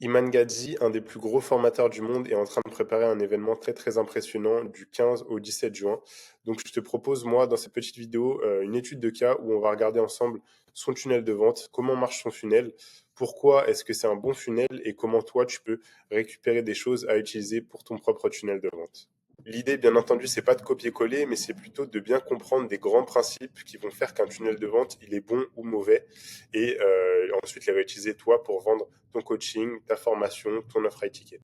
Iman Gadzhi, un des plus gros formateurs du monde, est en train de préparer un événement très très impressionnant du 15 au 17 juin. Donc je te propose, moi, dans cette petite vidéo, une étude de cas où on va regarder ensemble son tunnel de vente, comment marche son funnel, pourquoi est-ce que c'est un bon funnel et comment toi tu peux récupérer des choses à utiliser pour ton propre tunnel de vente. L'idée, bien entendu, c'est pas de copier-coller, mais c'est plutôt de bien comprendre des grands principes qui vont faire qu'un tunnel de vente, il est bon ou mauvais, et ensuite les réutiliser toi pour vendre ton coaching, ta formation, ton offre high ticket.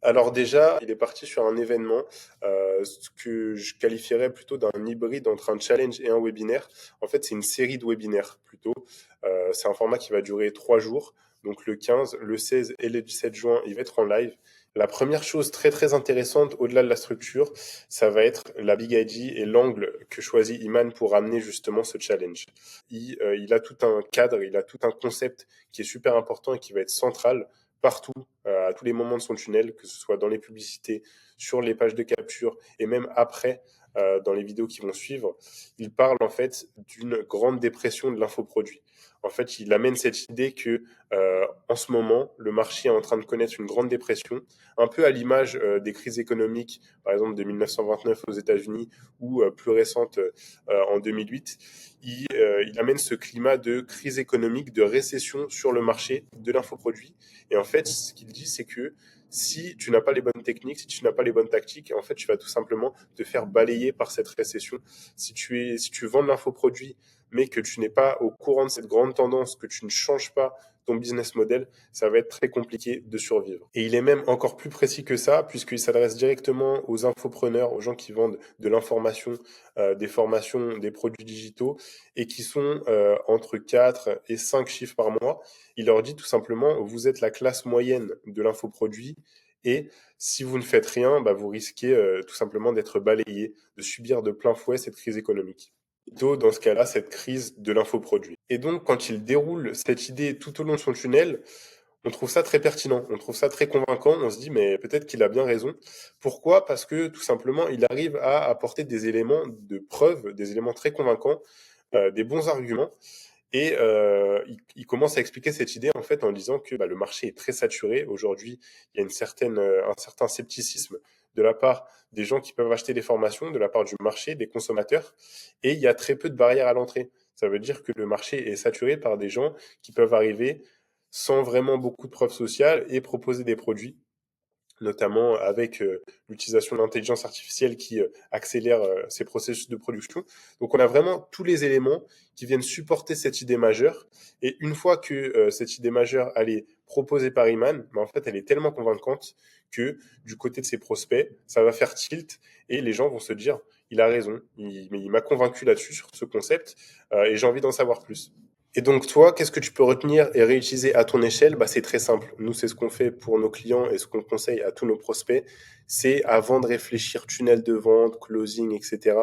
Alors déjà, il est parti sur un événement, ce que je qualifierais plutôt d'un hybride entre un challenge et un webinaire. En fait, c'est une série de webinaires plutôt. C'est un format qui va durer 3 jours. Donc le 15, le 16 et le 17 juin, il va être en live. La première chose très très intéressante au-delà de la structure, ça va être la Big ID et l'angle que choisit Iman pour amener justement ce challenge. Il a tout un cadre, il a tout un concept qui est super important et qui va être central partout, à tous les moments de son tunnel, que ce soit dans les publicités, sur les pages de capture et même après, dans les vidéos qui vont suivre. Il parle en fait d'une grande dépression de l'infoproduit. En fait, il amène cette idée que en ce moment, le marché est en train de connaître une grande dépression, un peu à l'image des crises économiques, par exemple de 1929 aux États-Unis ou plus récente en 2008. Il amène ce climat de crise économique, de récession sur le marché de l'infoproduit. Et en fait, ce qu'il dit, c'est que si tu n'as pas les bonnes techniques, si tu n'as pas les bonnes tactiques, en fait, tu vas tout simplement te faire balayer par cette récession. Si tu vends de l'infoproduit, mais que tu n'es pas au courant de cette grande tendance, que tu ne changes pas ton business model, ça va être très compliqué de survivre. Et il est même encore plus précis que ça, puisqu'il s'adresse directement aux infopreneurs, aux gens qui vendent de l'information, des formations, des produits digitaux, et qui sont entre 4 et 5 chiffres par mois. Il leur dit tout simplement, vous êtes la classe moyenne de l'infoproduit, et si vous ne faites rien, bah, vous risquez tout simplement d'être balayé, de subir de plein fouet cette crise économique. Plutôt dans ce cas-là, cette crise de l'infoproduit. Et donc, quand il déroule cette idée tout au long de son tunnel, on trouve ça très pertinent, on trouve ça très convaincant, on se dit mais peut-être qu'il a bien raison. Pourquoi? Parce que tout simplement, il arrive à apporter des éléments de preuve, des éléments très convaincants, des bons arguments, et il commence à expliquer cette idée en fait en disant que bah, le marché est très saturé. Aujourd'hui, il y a un certain scepticisme de la part des gens qui peuvent acheter des formations, de la part du marché, des consommateurs, et il y a très peu de barrières à l'entrée. Ça veut dire que le marché est saturé par des gens qui peuvent arriver sans vraiment beaucoup de preuves sociales et proposer des produits, notamment avec l'utilisation de l'intelligence artificielle qui accélère ces processus de production. Donc on a vraiment tous les éléments qui viennent supporter cette idée majeure. Et une fois que cette idée majeure elle est proposée par Iman, en fait elle est tellement convaincante que du côté de ses prospects, ça va faire tilt et les gens vont se dire, il a raison, il m'a convaincu là-dessus sur ce concept et j'ai envie d'en savoir plus. Et donc, toi, qu'est-ce que tu peux retenir et réutiliser à ton échelle? Bah, c'est très simple. Nous, c'est ce qu'on fait pour nos clients et ce qu'on conseille à tous nos prospects. C'est avant de réfléchir tunnel de vente, closing, etc.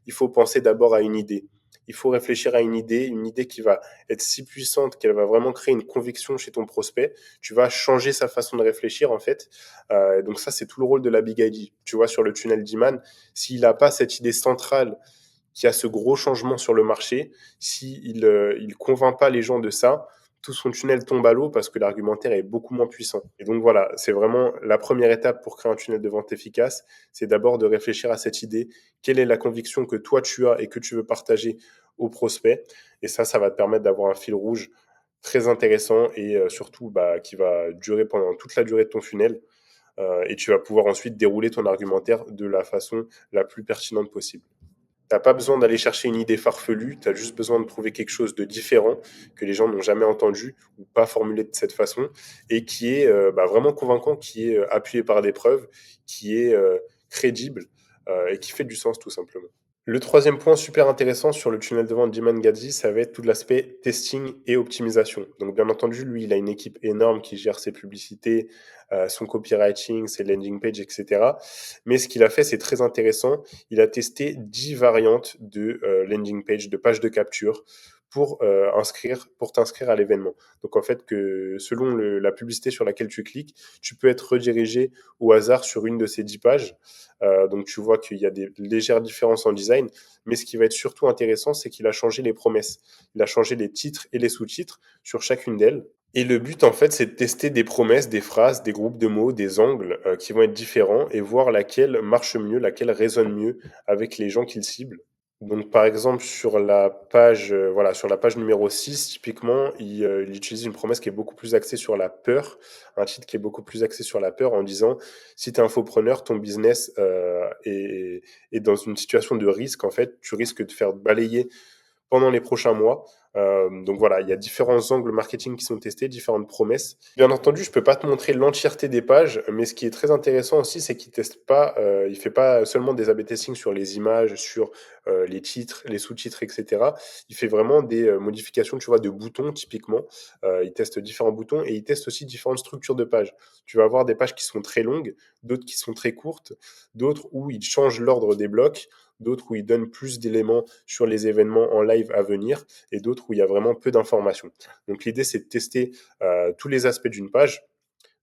Il faut penser d'abord à une idée. Il faut réfléchir à une idée qui va être si puissante qu'elle va vraiment créer une conviction chez ton prospect. Tu vas changer sa façon de réfléchir, en fait. Donc ça, c'est tout le rôle de la Big ID. Tu vois, sur le tunnel d'Iman, s'il n'a pas cette idée centrale qui a ce gros changement sur le marché, s'il il convainc pas les gens de ça, tout son tunnel tombe à l'eau parce que l'argumentaire est beaucoup moins puissant. Et donc voilà, c'est vraiment la première étape pour créer un tunnel de vente efficace, c'est d'abord de réfléchir à cette idée, quelle est la conviction que toi tu as et que tu veux partager au prospect. Et ça va te permettre d'avoir un fil rouge très intéressant et surtout bah, qui va durer pendant toute la durée de ton funnel. Et tu vas pouvoir ensuite dérouler ton argumentaire de la façon la plus pertinente possible. T'as pas besoin d'aller chercher une idée farfelue, tu as juste besoin de trouver quelque chose de différent que les gens n'ont jamais entendu ou pas formulé de cette façon et qui est bah, vraiment convaincant, qui est appuyé par des preuves, qui est crédible et qui fait du sens tout simplement. Le troisième point super intéressant sur le tunnel de vente d'Iman Gadzhi, ça va être tout l'aspect testing et optimisation. Donc bien entendu, lui, il a une équipe énorme qui gère ses publicités, son copywriting, ses landing pages, etc. Mais ce qu'il a fait, c'est très intéressant. Il a testé 10 variantes de landing page, de pages de capture pour t'inscrire à l'événement. Donc en fait, que selon la publicité sur laquelle tu cliques, tu peux être redirigé au hasard sur une de ces 10 pages. Donc tu vois qu'il y a des légères différences en design, mais ce qui va être surtout intéressant, c'est qu'il a changé les promesses. Il a changé les titres et les sous-titres sur chacune d'elles. Et le but, en fait, c'est de tester des promesses, des phrases, des groupes de mots, des angles qui vont être différents et voir laquelle marche mieux, laquelle résonne mieux avec les gens qu'ils ciblent. Donc, par exemple, sur la page, voilà, sur la page numéro 6 typiquement, il utilise une promesse qui est beaucoup plus axée sur la peur, un titre qui est beaucoup plus axé sur la peur en disant, si tu es infopreneur, ton business est dans une situation de risque, en fait, tu risques de faire balayer pendant les prochains mois. Donc voilà, il y a différents angles marketing qui sont testés, différentes promesses. Bien entendu, je peux pas te montrer l'entièreté des pages, mais ce qui est très intéressant aussi, c'est qu'il teste pas, il fait pas seulement des A/B testing sur les images, sur les titres, les sous-titres, etc. Il fait vraiment des modifications, tu vois, de boutons typiquement. Il teste différents boutons et il teste aussi différentes structures de pages. Tu vas avoir des pages qui sont très longues, d'autres qui sont très courtes, d'autres où il change l'ordre des blocs, d'autres où il donne plus d'éléments sur les événements en live à venir, et d'autres où il y a vraiment peu d'informations. Donc l'idée, c'est de tester tous les aspects d'une page.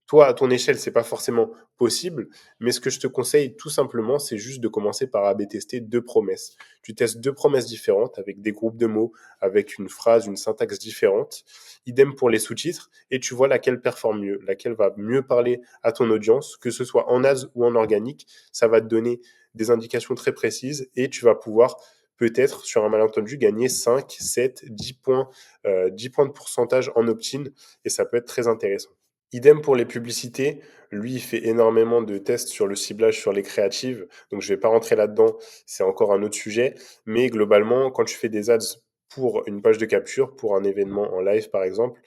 Toi, à ton échelle, c'est pas forcément possible, mais ce que je te conseille tout simplement, c'est juste de commencer par A/B tester deux promesses. Tu testes deux promesses différentes avec des groupes de mots, avec une phrase, une syntaxe différente. Idem pour les sous-titres, et tu vois laquelle performe mieux, laquelle va mieux parler à ton audience, que ce soit en ads ou en organique. Ça va te donner des indications très précises et tu vas pouvoir peut-être, sur un malentendu, gagner 5, 7, 10 points, 10 points de pourcentage en opt-in, et ça peut être très intéressant. Idem pour les publicités. Lui, il fait énormément de tests sur le ciblage, sur les créatives. Donc, je vais pas rentrer là-dedans. C'est encore un autre sujet. Mais globalement, quand tu fais des ads pour une page de capture, pour un événement en live, par exemple,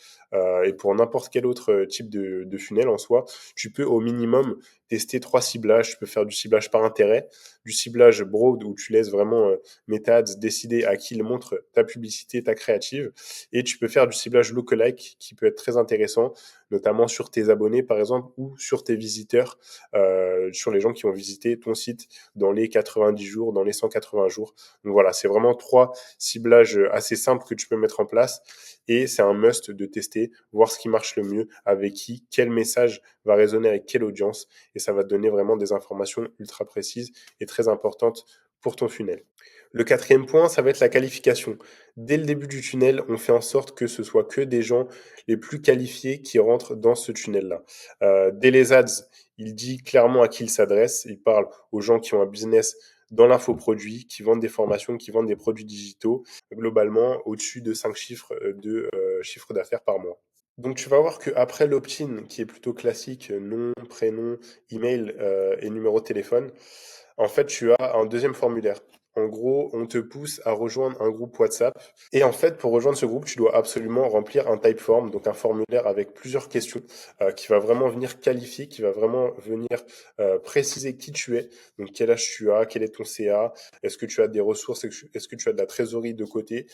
et pour n'importe quel autre type de funnel en soi, tu peux au minimum tester trois ciblages. Tu peux faire du ciblage par intérêt, du ciblage broad où tu laisses vraiment Meta Ads décider à qui il montre ta publicité, ta créative. Et tu peux faire du ciblage lookalike qui peut être très intéressant, notamment sur tes abonnés par exemple ou sur tes visiteurs, sur les gens qui ont visité ton site dans les 90 jours, dans les 180 jours. Donc voilà, c'est vraiment trois ciblages assez simples que tu peux mettre en place et c'est un must de tester, voir ce qui marche le mieux, avec qui, quel message va résonner avec quelle audience et ça va te donner vraiment des informations ultra précises et très importantes pour ton funnel. Le quatrième point, ça va être la qualification. Dès le début du tunnel, on fait en sorte que ce soit que des gens les plus qualifiés qui rentrent dans ce tunnel-là. Dès les ads, il dit clairement à qui il s'adresse. Il parle aux gens qui ont un business dans l'infoproduit, qui vendent des formations, qui vendent des produits digitaux, globalement au-dessus de 5 chiffres de chiffre d'affaires par mois. Donc tu vas voir qu'après l'opt-in, qui est plutôt classique, nom, prénom, email et numéro de téléphone, en fait tu as un deuxième formulaire. En gros, on te pousse à rejoindre un groupe WhatsApp. Et en fait, pour rejoindre ce groupe, tu dois absolument remplir un typeform, donc un formulaire avec plusieurs questions, qui va vraiment venir qualifier, qui va vraiment venir préciser qui tu es, donc quel âge tu as, quel est ton CA, est-ce que tu as des ressources, est-ce que tu as de la trésorerie de côté,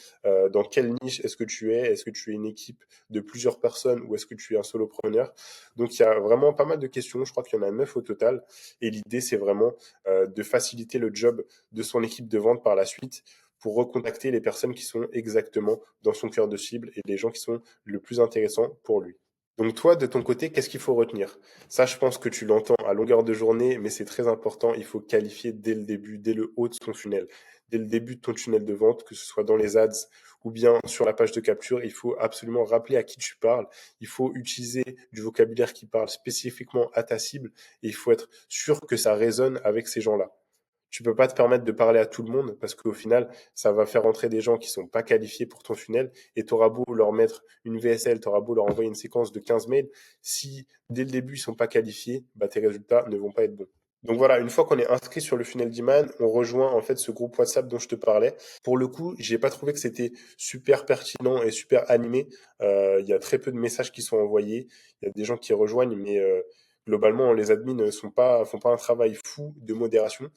dans quelle niche est-ce que tu es une équipe de plusieurs personnes ou est-ce que tu es un solopreneur. Donc il y a vraiment pas mal de questions, je crois qu'il y en a 9 au total, et l'idée c'est vraiment de faciliter le job de son équipe de vente par la suite pour recontacter les personnes qui sont exactement dans son cœur de cible et les gens qui sont le plus intéressants pour lui. Donc toi, de ton côté, qu'est-ce qu'il faut retenir? Ça, je pense que tu l'entends à longueur de journée, mais c'est très important. Il faut qualifier dès le début, dès le haut de ton funnel, dès le début de ton tunnel de vente, que ce soit dans les ads ou bien sur la page de capture. Il faut absolument rappeler à qui tu parles. Il faut utiliser du vocabulaire qui parle spécifiquement à ta cible et il faut être sûr que ça résonne avec ces gens-là. Tu peux pas te permettre de parler à tout le monde parce qu'au final, ça va faire entrer des gens qui sont pas qualifiés pour ton funnel et tu auras beau leur mettre une VSL, tu auras beau leur envoyer une séquence de 15 mails. Si dès le début ils sont pas qualifiés, bah, tes résultats ne vont pas être bons. Donc voilà, une fois qu'on est inscrit sur le funnel demand, on rejoint en fait ce groupe WhatsApp dont je te parlais. Pour le coup, j'ai pas trouvé que c'était super pertinent et super animé. Il y a très peu de messages qui sont envoyés. Il y a des gens qui rejoignent, mais globalement, les admins font pas un travail fou de modération.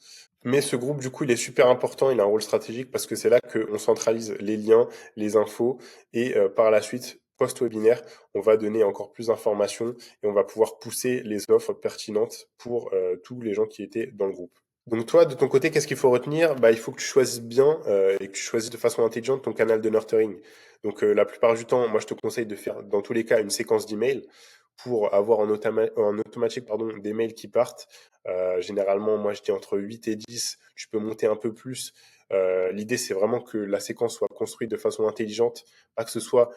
Mais ce groupe, du coup, il est super important, il a un rôle stratégique parce que c'est là qu'on centralise les liens, les infos et par la suite, post-webinaire, on va donner encore plus d'informations et on va pouvoir pousser les offres pertinentes pour tous les gens qui étaient dans le groupe. Donc toi, de ton côté, qu'est-ce qu'il faut retenir? Bah, il faut que tu choisisses bien et que tu choisisses de façon intelligente ton canal de nurturing. Donc la plupart du temps, moi je te conseille de faire dans tous les cas une séquence d'emails pour avoir en automatique des mails qui partent. Généralement, moi je dis entre 8 et 10, tu peux monter un peu plus. L'idée c'est vraiment que la séquence soit construite de façon intelligente, pas que ce soit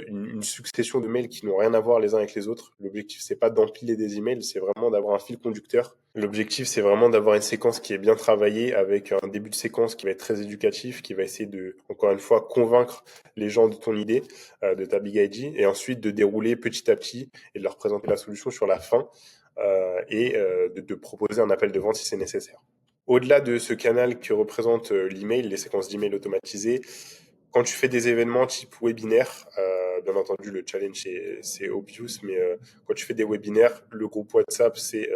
une succession de mails qui n'ont rien à voir les uns avec les autres. L'objectif, c'est pas d'empiler des emails, c'est vraiment d'avoir un fil conducteur. L'objectif, c'est vraiment d'avoir une séquence qui est bien travaillée avec un début de séquence qui va être très éducatif, qui va essayer de, encore une fois, convaincre les gens de ton idée, de ta big idea, et ensuite de dérouler petit à petit et de leur présenter la solution sur la fin de proposer un appel de vente si c'est nécessaire. Au-delà de ce canal que représente l'email, les séquences d'email automatisées, quand tu fais des événements type webinaire, bien entendu le challenge c'est obvious, mais quand tu fais des webinaires, le groupe WhatsApp c'est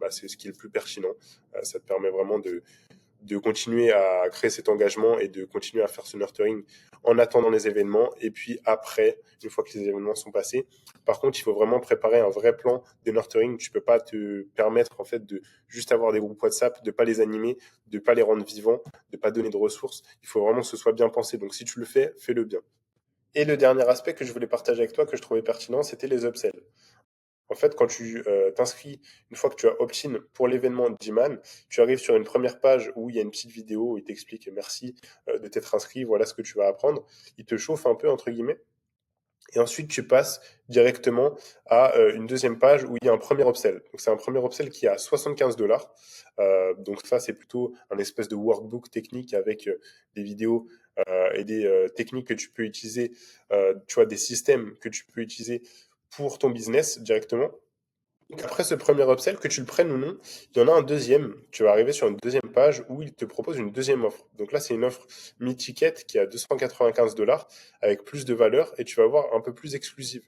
ce qui est le plus pertinent. Ça te permet vraiment de continuer à créer cet engagement et de continuer à faire ce nurturing en attendant les événements. Et puis après, une fois que les événements sont passés, par contre, il faut vraiment préparer un vrai plan de nurturing. Tu peux pas te permettre en fait de juste avoir des groupes WhatsApp, de pas les animer, de pas les rendre vivants, de pas donner de ressources. Il faut vraiment que ce soit bien pensé. Donc si tu le fais, fais-le bien. Et le dernier aspect que je voulais partager avec toi, que je trouvais pertinent, c'était les upsells. En fait, quand tu t'inscris, une fois que tu as opt-in pour l'événement d'Iman, tu arrives sur une première page où il y a une petite vidéo où il t'explique merci de t'être inscrit, voilà ce que tu vas apprendre. Il te chauffe un peu, entre guillemets. Et ensuite, tu passes directement à une deuxième page où il y a un premier upsell. Donc, c'est un premier upsell qui est à 75 $. Donc, ça, c'est plutôt un espèce de workbook technique avec des vidéos et des techniques que tu peux utiliser, tu vois, des systèmes que tu peux utiliser pour ton business directement. Donc après ce premier upsell, que tu le prennes ou non, il y en a un deuxième. Tu vas arriver sur une deuxième page où il te propose une deuxième offre. Donc là, c'est une offre mi-ticket qui est à 295 $ avec plus de valeur et tu vas voir un peu plus exclusive.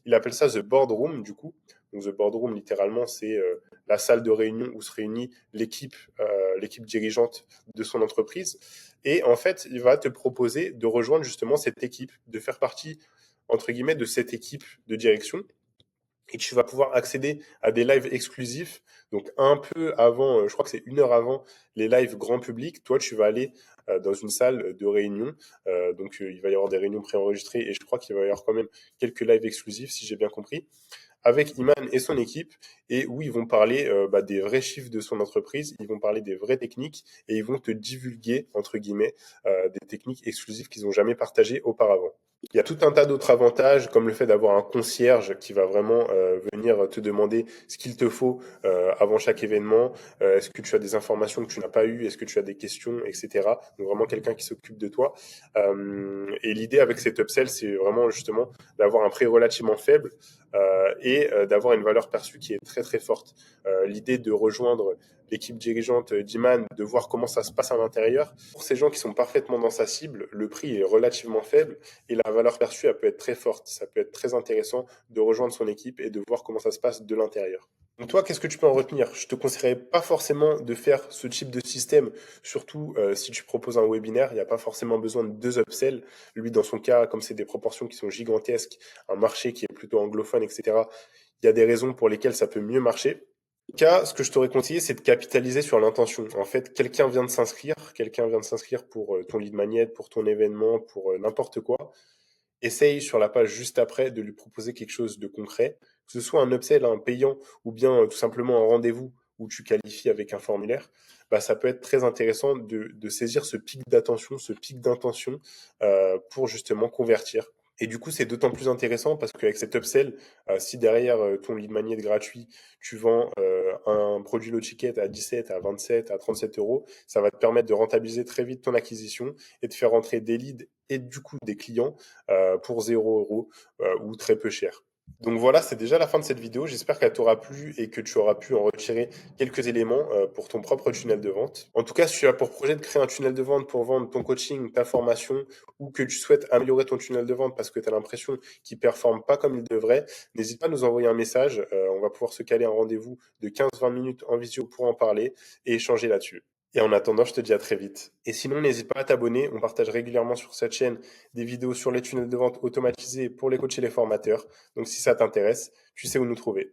Il appelle ça The Boardroom du coup. Donc The Boardroom, littéralement, c'est la salle de réunion où se réunit l'équipe dirigeante de son entreprise. Et en fait, il va te proposer de rejoindre justement cette équipe, de faire partie, entre guillemets, de cette équipe de direction et tu vas pouvoir accéder à des lives exclusifs. Donc un peu avant, je crois que c'est 1 heure avant les lives grand public, toi tu vas aller dans une salle de réunion. Il va y avoir des réunions préenregistrées et je crois qu'il va y avoir quand même quelques lives exclusifs si j'ai bien compris avec Iman et son équipe, et où ils vont parler des vrais chiffres de son entreprise, ils vont parler des vraies techniques, et ils vont te divulguer, entre guillemets, des techniques exclusives qu'ils n'ont jamais partagées auparavant. Il y a tout un tas d'autres avantages, comme le fait d'avoir un concierge qui va vraiment venir te demander ce qu'il te faut avant chaque événement. Est-ce que tu as des informations que tu n'as pas eues? Est-ce que tu as des questions, etc. Donc vraiment quelqu'un qui s'occupe de toi. Et l'idée avec cet upsell, c'est vraiment justement d'avoir un prix relativement faible et d'avoir une valeur perçue qui est très très forte. L'idée de rejoindre l'équipe dirigeante d'Iman, de voir comment ça se passe à l'intérieur. Pour ces gens qui sont parfaitement dans sa cible, le prix est relativement faible et la valeur perçue, elle peut être très forte. Ça peut être très intéressant de rejoindre son équipe et de voir comment ça se passe de l'intérieur. Donc toi, qu'est-ce que tu peux en retenir? Je te conseillerais pas forcément de faire ce type de système, surtout si tu proposes un webinaire, il n'y a pas forcément besoin de 2 upsells. Lui, dans son cas, comme c'est des proportions qui sont gigantesques, un marché qui est plutôt anglophone, etc., il y a des raisons pour lesquelles ça peut mieux marcher. En tout cas, ce que je t'aurais conseillé, c'est de capitaliser sur l'intention. En fait, quelqu'un vient de s'inscrire pour ton lead magnet, pour ton événement, pour n'importe quoi. Essaye sur la page juste après de lui proposer quelque chose de concret, que ce soit un upsell, un payant, ou bien tout simplement un rendez-vous où tu qualifies avec un formulaire. Ça peut être très intéressant de saisir ce pic d'attention, ce pic d'intention pour justement convertir. Et du coup, c'est d'autant plus intéressant parce qu'avec cet upsell, si derrière ton lead magnet gratuit, tu vends un produit low ticket à 17, à 27, à 37 euros, ça va te permettre de rentabiliser très vite ton acquisition et de faire rentrer des leads et du coup des clients pour 0 € ou très peu cher. Donc voilà, c'est déjà la fin de cette vidéo. J'espère qu'elle t'aura plu et que tu auras pu en retirer quelques éléments pour ton propre tunnel de vente. En tout cas, si tu as pour projet de créer un tunnel de vente pour vendre ton coaching, ta formation, ou que tu souhaites améliorer ton tunnel de vente parce que tu as l'impression qu'il ne performe pas comme il devrait, n'hésite pas à nous envoyer un message. On va pouvoir se caler un rendez-vous de 15-20 minutes en visio pour en parler et échanger là-dessus. Et en attendant, je te dis à très vite. Et sinon, n'hésite pas à t'abonner. On partage régulièrement sur cette chaîne des vidéos sur les tunnels de vente automatisés pour les coachs et les formateurs. Donc si ça t'intéresse, tu sais où nous trouver.